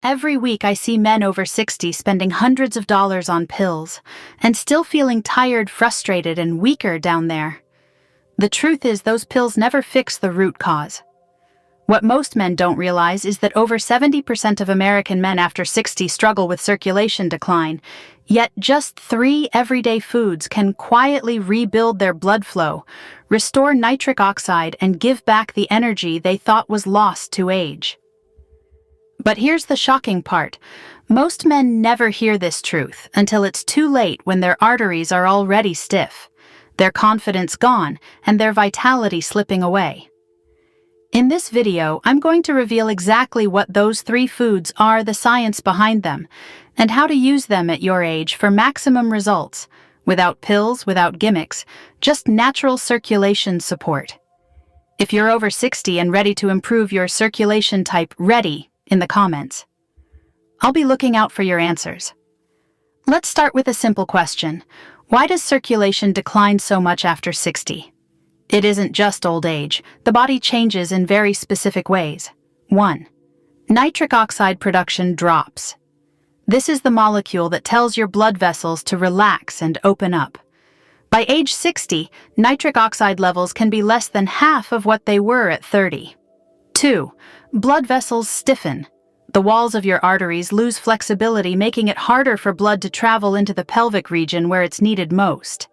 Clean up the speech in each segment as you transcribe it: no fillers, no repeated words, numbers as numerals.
Every week I see men over 60 spending hundreds of dollars on pills and still feeling tired, frustrated, and weaker down there. The truth is, those pills never fix the root cause. What most men don't realize is that over 70% of American men after 60 struggle with circulation decline, yet just 3 everyday foods can quietly rebuild their blood flow, restore nitric oxide, and give back the energy they thought was lost to age. But here's the shocking part. Most men never hear this truth until it's too late, when their arteries are already stiff, their confidence gone, and their vitality slipping away. In this video, I'm going to reveal exactly what those 3 foods are, the science behind them, and how to use them at your age for maximum results, without pills, without gimmicks, just natural circulation support. If you're over 60 and ready to improve your circulation, type "ready" in the comments. I'll be looking out for your answers. Let's start with a simple question. Why does circulation decline so much after 60? It isn't just old age. The body changes in very specific ways. 1. Nitric oxide production drops. This is the molecule that tells your blood vessels to relax and open up. By age 60, nitric oxide levels can be less than half of what they were at 30. 2. Blood vessels stiffen. The walls of your arteries lose flexibility, making it harder for blood to travel into the pelvic region where it's needed most.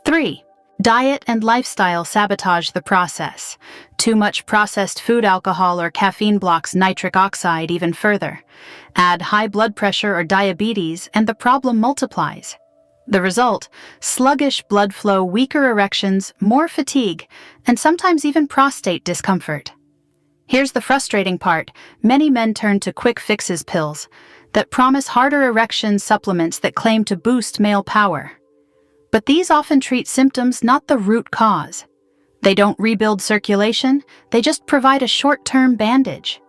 3. Diet and lifestyle sabotage the process. Too much processed food, alcohol, or caffeine blocks nitric oxide even further. Add high blood pressure or diabetes, and the problem multiplies. The result: sluggish blood flow, weaker erections, more fatigue, and sometimes even prostate discomfort. Here's the frustrating part. Many men turn to quick fixes, pills that promise harder erection, supplements that claim to boost male power. But these often treat symptoms, not the root cause. They don't rebuild circulation, they just provide a short-term bandage.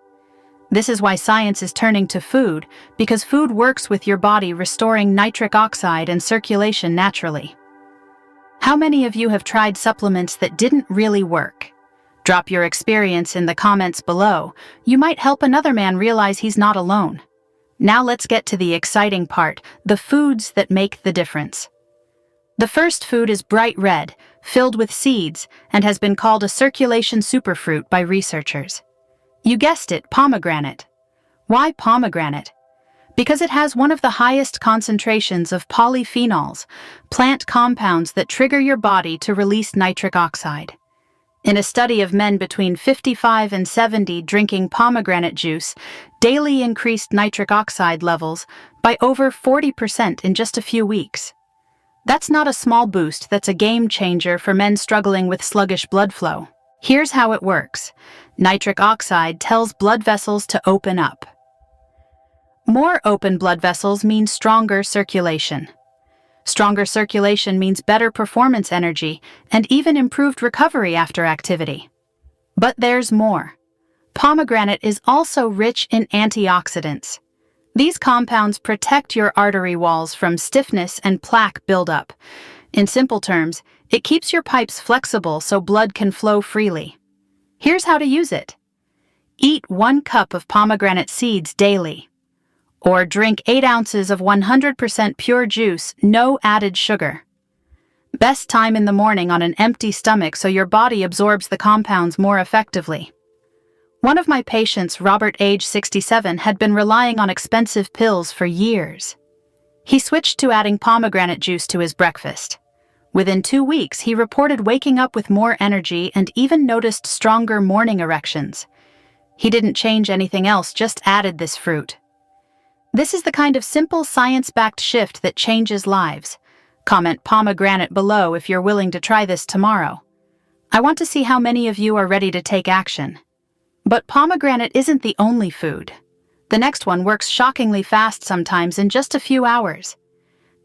This is why science is turning to food, because food works with your body, restoring nitric oxide and circulation naturally. How many of you have tried supplements that didn't really work? Drop your experience in the comments below. You might help another man realize he's not alone. Now let's get to the exciting part, the foods that make the difference. The first food is bright red, filled with seeds, and has been called a circulation superfruit by researchers. You guessed it, pomegranate. Why pomegranate? Because it has one of the highest concentrations of polyphenols, plant compounds that trigger your body to release nitric oxide. In a study of men between 55 and 70 drinking pomegranate juice, daily increased nitric oxide levels by over 40% in just a few weeks. That's not a small boost, that's a game changer for men struggling with sluggish blood flow. Here's how it works. Nitric oxide tells blood vessels to open up. More open blood vessels means stronger circulation. Stronger circulation means better performance, energy, and even improved recovery after activity. But there's more. Pomegranate is also rich in antioxidants. These compounds protect your artery walls from stiffness and plaque buildup. In simple terms, it keeps your pipes flexible so blood can flow freely. Here's how to use it. Eat 1 cup of pomegranate seeds daily. Or drink 8 ounces of 100% pure juice, no added sugar. Best time in the morning on an empty stomach so your body absorbs the compounds more effectively. One of my patients, Robert, age 67, had been relying on expensive pills for years. He switched to adding pomegranate juice to his breakfast. Within 2 weeks, he reported waking up with more energy and even noticed stronger morning erections. He didn't change anything else, just added this fruit. This is the kind of simple, science-backed shift that changes lives. Comment pomegranate below if you're willing to try this tomorrow. I want to see how many of you are ready to take action. But pomegranate isn't the only food. The next one works shockingly fast, sometimes in just a few hours.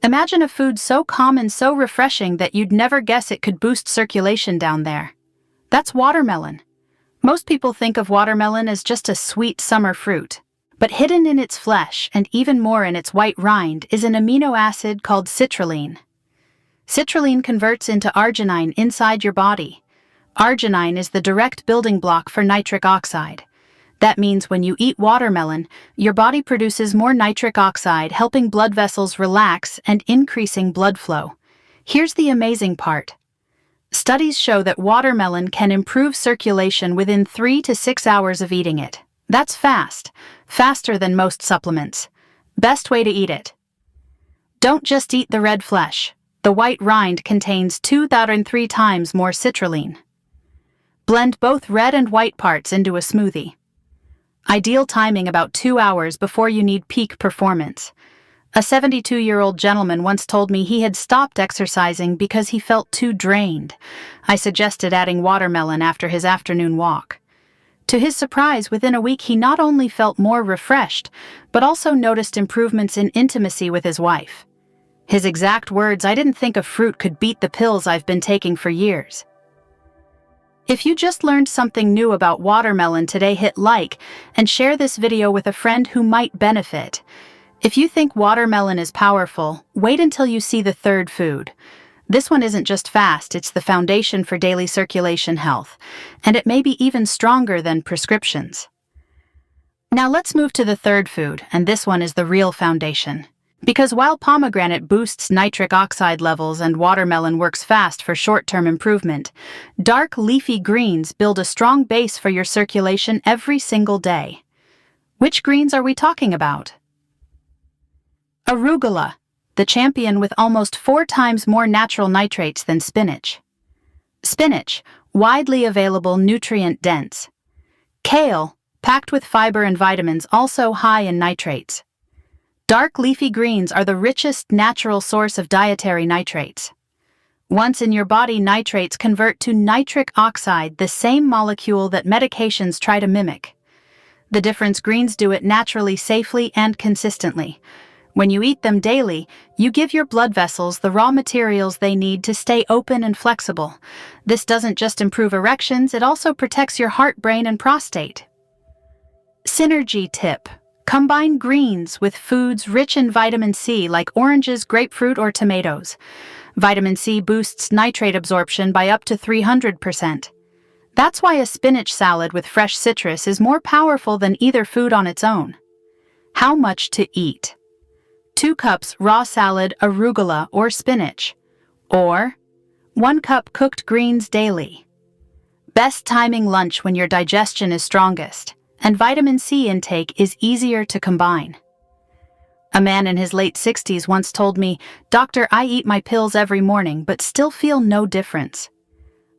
Imagine a food so common, so refreshing that you'd never guess it could boost circulation down there. That's watermelon. Most people think of watermelon as just a sweet summer fruit. But hidden in its flesh, and even more in its white rind, is an amino acid called citrulline. Citrulline converts into arginine inside your body. Arginine is the direct building block for nitric oxide. That means when you eat watermelon, your body produces more nitric oxide, helping blood vessels relax and increasing blood flow. Here's the amazing part. Studies show that watermelon can improve circulation within 3 to 6 hours of eating it. That's fast, faster than most supplements. Best way to eat it. Don't just eat the red flesh. The white rind contains 2 to 3 times more citrulline. Blend both red and white parts into a smoothie. Ideal timing about 2 hours before you need peak performance. A 72-year-old gentleman once told me he had stopped exercising because he felt too drained. I suggested adding watermelon after his afternoon walk. To his surprise, within a week he not only felt more refreshed, but also noticed improvements in intimacy with his wife. His exact words, "I didn't think a fruit could beat the pills I've been taking for years." If you just learned something new about watermelon today, hit like and share this video with a friend who might benefit. If you think watermelon is powerful, wait until you see the third food. This one isn't just fast, it's the foundation for daily circulation health, and it may be even stronger than prescriptions. Now let's move to the third food, and this one is the real foundation. Because while pomegranate boosts nitric oxide levels and watermelon works fast for short-term improvement, dark leafy greens build a strong base for your circulation every single day. Which greens are we talking about? Arugula, the champion with almost 4 times more natural nitrates than spinach. Spinach, widely available, nutrient-dense. Kale, packed with fiber and vitamins, also high in nitrates. Dark leafy greens are the richest natural source of dietary nitrates. Once in your body, nitrates convert to nitric oxide, the same molecule that medications try to mimic. The difference: greens do it naturally, safely, and consistently. When you eat them daily, you give your blood vessels the raw materials they need to stay open and flexible. This doesn't just improve erections, it also protects your heart, brain, and prostate. Synergy tip: combine greens with foods rich in vitamin C like oranges, grapefruit, or tomatoes. Vitamin C boosts nitrate absorption by up to 300%. That's why a spinach salad with fresh citrus is more powerful than either food on its own. How much to eat? 2 cups raw salad, arugula, or spinach. Or 1 cup cooked greens daily. Best timing: lunch, when your digestion is strongest and vitamin C intake is easier to combine. A man in his late 60s once told me, "Doctor, I eat my pills every morning but still feel no difference."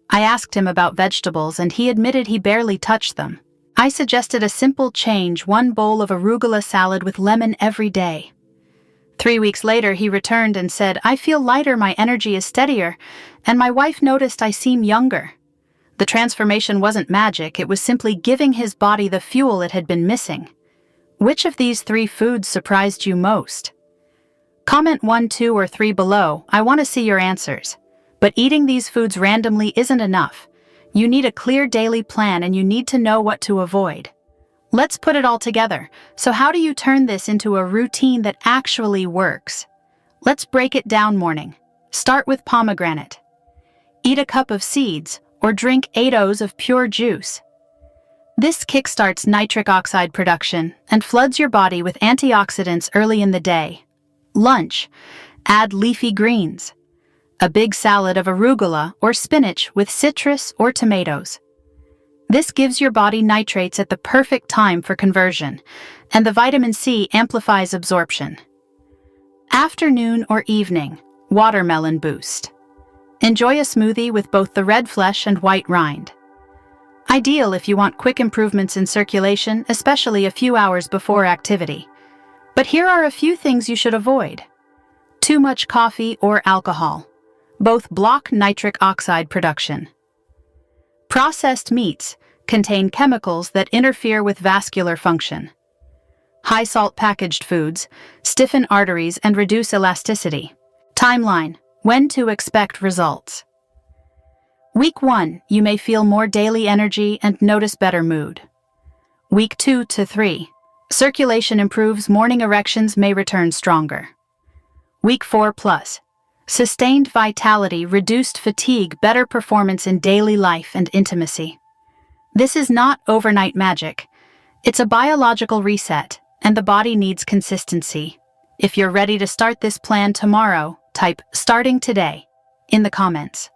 I asked him about vegetables and he admitted he barely touched them. I suggested a simple change: 1 bowl of arugula salad with lemon every day. 3 weeks later he returned and said, "I feel lighter, my energy is steadier, and my wife noticed I seem younger." The transformation wasn't magic, it was simply giving his body the fuel it had been missing. Which of these 3 foods surprised you most? Comment 1, 2, or 3 below. I want to see your answers. But eating these foods randomly isn't enough. You need a clear daily plan and you need to know what to avoid. Let's put it all together. So how do you turn this into a routine that actually works? Let's break it down. Morning. Start with pomegranate. Eat a cup of seeds, or drink 8 oz of pure juice. This kickstarts nitric oxide production and floods your body with antioxidants early in the day. Lunch. Add leafy greens. A big salad of arugula or spinach with citrus or tomatoes. This gives your body nitrates at the perfect time for conversion, and the vitamin C amplifies absorption. Afternoon or evening. Watermelon boost. Enjoy a smoothie with both the red flesh and white rind. Ideal if you want quick improvements in circulation, especially a few hours before activity. But here are a few things you should avoid. Too much coffee or alcohol. Both block nitric oxide production. Processed meats contain chemicals that interfere with vascular function. High-salt packaged foods stiffen arteries and reduce elasticity. Timeline: when to expect results. Week 1, you may feel more daily energy and notice better mood. Week 2 to 3, circulation improves, morning erections may return stronger. Week 4 plus, sustained vitality, reduced fatigue, better performance in daily life and intimacy. This is not overnight magic. It's a biological reset, and the body needs consistency. If you're ready to start this plan tomorrow, type "starting today" in the comments.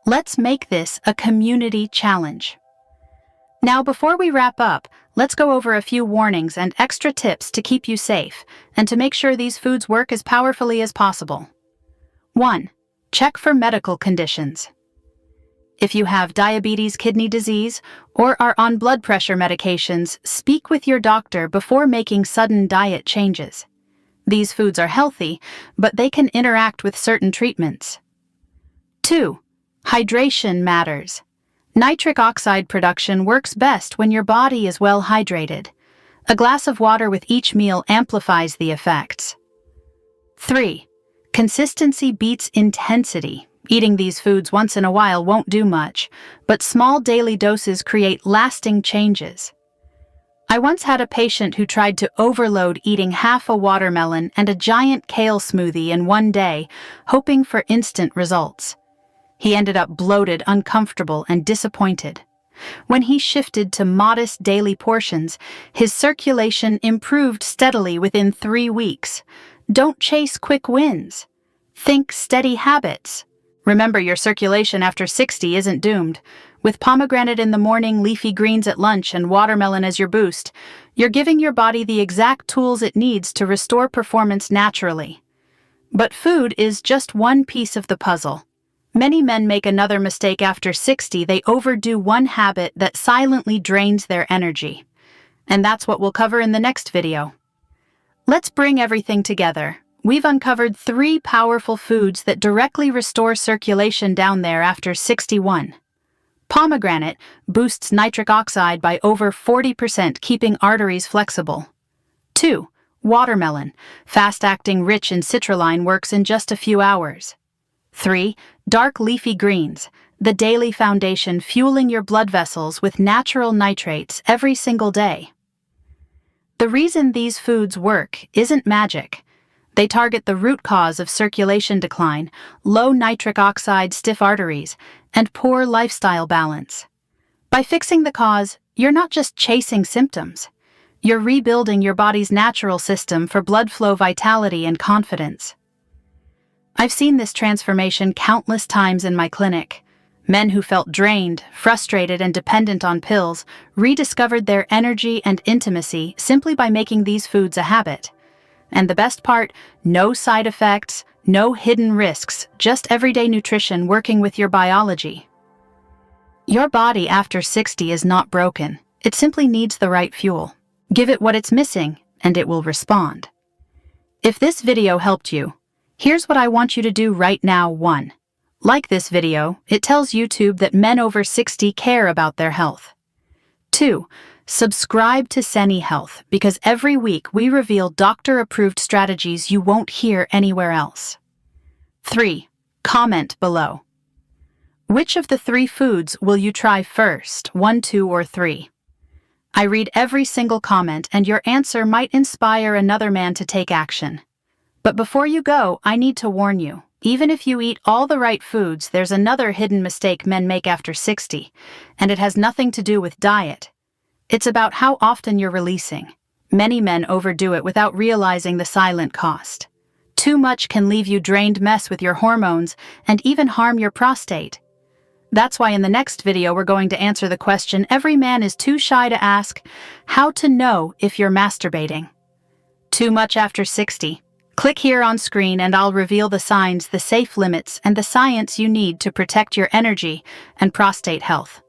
Let's make this a community challenge. Now, before we wrap up, let's go over a few warnings and extra tips to keep you safe and to make sure these foods work as powerfully as possible. 1. Check for medical conditions. If you have diabetes, kidney disease, or are on blood pressure medications, speak with your doctor before making sudden diet changes. These foods are healthy, but they can interact with certain treatments. 2. Hydration matters. Nitric oxide production works best when your body is well hydrated. A glass of water with each meal amplifies the effects. 3. Consistency beats intensity. Eating these foods once in a while won't do much, but small daily doses create lasting changes. I once had a patient who tried to overload eating half a watermelon and a giant kale smoothie in one day, hoping for instant results. He ended up bloated, uncomfortable, and disappointed. When he shifted to modest daily portions, his circulation improved steadily within 3 weeks. Don't chase quick wins. Think steady habits. Remember, your circulation after 60 isn't doomed. With pomegranate in the morning, leafy greens at lunch, and watermelon as your boost, you're giving your body the exact tools it needs to restore performance naturally. But food is just one piece of the puzzle. Many men make another mistake after 60. They overdo one habit that silently drains their energy. And that's what we'll cover in the next video. Let's bring everything together. We've uncovered 3 powerful foods that directly restore circulation down there after 61. Pomegranate boosts nitric oxide by over 40%, keeping arteries flexible. 2. Watermelon, fast-acting, rich in citrulline, works in just a few hours. 3. Dark leafy greens, the daily foundation, fueling your blood vessels with natural nitrates every single day. The reason these foods work isn't magic. They target the root cause of circulation decline, low nitric oxide, stiff arteries, and poor lifestyle balance. By fixing the cause, you're not just chasing symptoms. You're rebuilding your body's natural system for blood flow, vitality, and confidence. I've seen this transformation countless times in my clinic. Men who felt drained, frustrated, and dependent on pills rediscovered their energy and intimacy simply by making these foods a habit. And the best part, no side effects, no hidden risks, just everyday nutrition working with your biology. Your body after 60 is not broken. It simply needs the right fuel. Give it what it's missing, and it will respond. If this video helped you, here's what I want you to do right now. 1. Like this video. It tells YouTube that men over 60 care about their health. 2. Subscribe to Seni Health, because every week we reveal doctor-approved strategies you won't hear anywhere else. 3. Comment below. Which of the 3 foods will you try first? 1, 2, or 3? I read every single comment, and your answer might inspire another man to take action. But before you go, I need to warn you. Even if you eat all the right foods, there's another hidden mistake men make after 60, and it has nothing to do with diet. It's about how often you're releasing. Many men overdo it without realizing the silent cost. Too much can leave you drained, mess with your hormones, and even harm your prostate. That's why in the next video we're going to answer the question every man is too shy to ask: how to know if you're masturbating. Too much after 60. Click here on screen and I'll reveal the signs, the safe limits, and the science you need to protect your energy and prostate health.